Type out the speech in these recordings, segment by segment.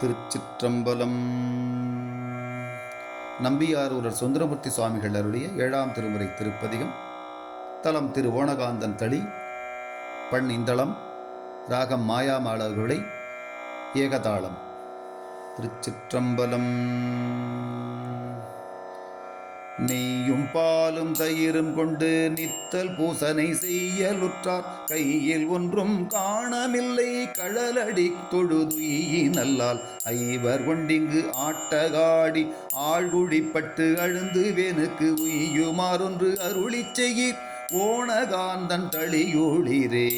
திருச்சிற்றம்பலம். நம்பியாரூரர் சுந்தரமூர்த்தி சுவாமிகள் அருளிய 7ஆம் திருமுறை திருப்பதிகம். தலம் திரு ஓணகாந்தன் தளி. பண் இந்தளம். ராகம் மாயாமாளர்களை. ஏகதாளம். திருச்சிற்றம்பலம். நெய்யும் பாலும் தயிரும் கொண்டு நித்தல் பூசனை செய்யலுற்றார் கையில் ஒன்றும் காணமில்லை கழலடி தொழுதுயி நல்லால் ஐவர் கொண்டிங்கு ஆட்டகாடி ஆழ்குழிப்பட்டு அழுந்து வேனுக்கு உய்யுமாறொன்று அருளி செய்யீர் ஓணகாந்தன் தளியூளிரே.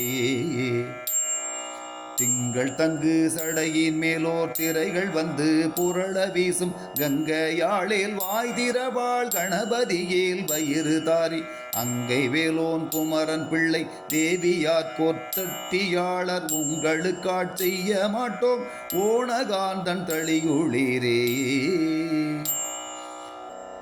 திங்கள் தங்கு சடையின் மேலோர் திரைகள் வந்து புரள வீசும் கங்கையாளேல் வாய்திரவாள் கணபதியேல் வயிறு தாரி அங்கை வேலோன் குமரன் பிள்ளை தேவியார் கொத்தட்டியாளர் உங்களுக்காட் செய்ய மாட்டோம் ஓணகாந்தன் தளியுளிரே.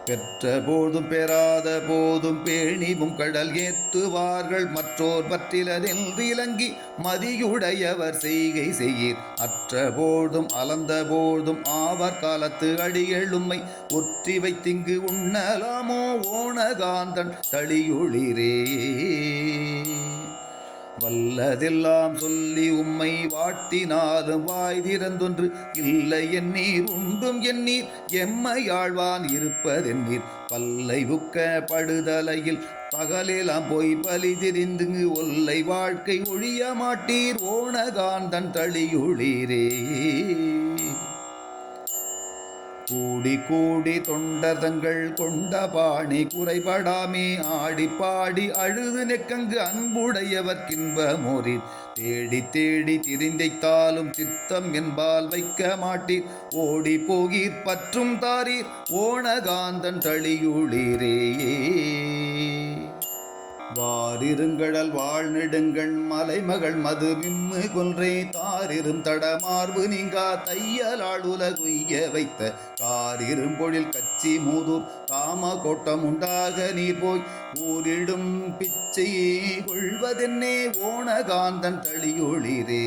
பெற்ற போதும் பெறாத போதும் பேணிவும் கடல் ஏத்துவார்கள் மற்றோர் பற்றிலரில் விளங்கி மதியுடையவர் செய்கை செய்யீர் அற்ற போதும் அலந்த போதும் ஆவர் காலத்து அடியெழுமை ஒற்றி வைத்திங்கு உண்ணலாமோ ஓணகாந்தன் தளியுளிரே. வல்லதெல்லாம் சொல்லி உம்மை வாட்டினாலும் வாய் திறந்தொன்று இல்லை எண்ணீர் உண்டும் எண்ணீர் எம்மையாழ்வான் இருப்பதென்னீர் பல்லை உக்க படுதலையில் பகலெல்லாம் போய் பலி திரிந்துங்கு ஒல்லை வாழ்க்கை ஒழிய மாட்டீர் ஓணகாந்தன் தளியுளிரே. கூடி கூடி தொண்டதங்கள் கொண்ட பாணி குறைபடாமே ஆடி பாடி அழுது நெக்கங்கு அன்புடையவர்க்கின்பமோரில் தேடி தேடி திரிந்தைத்தாலும் சித்தம் என்பால் வைக்க மாட்டீர் ஓடி போகீர் பற்றும் தாரீர் ஓணகாந்தன் தளியுளிரே. வாரிருங்கடல் வாழ்நெடுங்கண் மலைமகள் மது விம்மு கொன்றை தாரிரும் தடமார்பு நீங்கா தையலாள் உலகுய்ய வைத்த காரிரும் பொழில் கச்சி மூதூர் காம கோட்டம் உண்டாக நீர் போய் ஊரிடும் பிச்சையே கொள்வதென்னே ஓணகாந்தன் தளியுளிரே.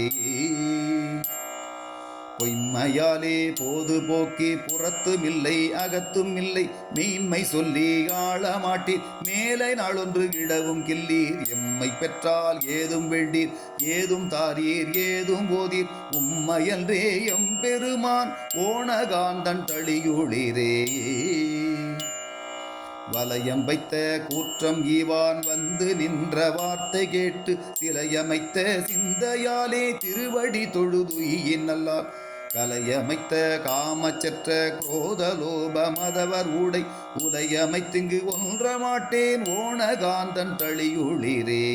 பொய்மையாலே போது போக்கி புறத்துமில்லை அகத்துமில்லை மெய்மை சொல்லி ஆளமாட்டீர் மேலை நாளொன்று இடவும் கில்லீர் எம்மை பெற்றால் ஏதும் வேண்டீர் ஏதும் தாரீர் ஏதும் போதீர் உம்மையன்றே எம்பெருமான் ஓணகாந்தன் தளியுளிரே. வலயம் வைத்த கூற்றம் ஈவான் வந்து நின்ற வார்த்தை கேட்டு சிலையமைத்த சிந்தையாலே திருவடி தொழுதுயின் நல்லார் கலையமைத்த காமச்சற்ற குரோதலோப மதவர் ஊடை உலையமைத்திங்கு ஒன்ற மாட்டேன் ஓணகாந்தன் தளியுளிரே.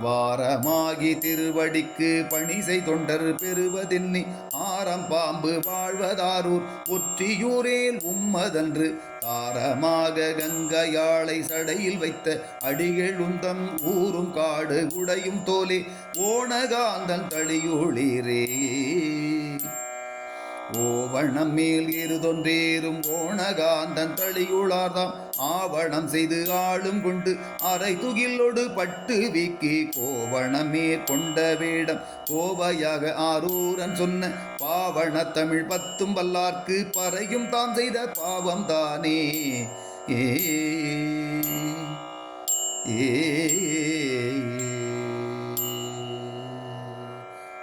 வாரமாகி திருவடிக்கு பணிசை தொண்டர் பெறுவதென்னி ஆரம் பாம்பு வாழ்வதாரூர் ஒற்றியூரேல் உம்மதன்று தாரமாக கங்கையாளை சடையில் வைத்த அடிகள் உந்தம் ஊரும் காடு குடையும் தோலே ஓணகாந்தன் தளியுளிரே. ஓவணம் மேல் இருதொன்றேறும் ஓணகாந்தன் தளியுளார்தாம் ஆவணம் செய்து ஆளும் கொண்டு அரை துகிலோடு பட்டு வீக்கி கோவணமே கொண்ட வேடம் கோவையாக ஆரூரன் சொன்ன பாவண தமிழ் பத்தும் வல்லார்க்கு பறையும் தான் செய்த பாவம் தானே. ஏ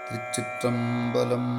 திருச்சிற்றம்பலம்.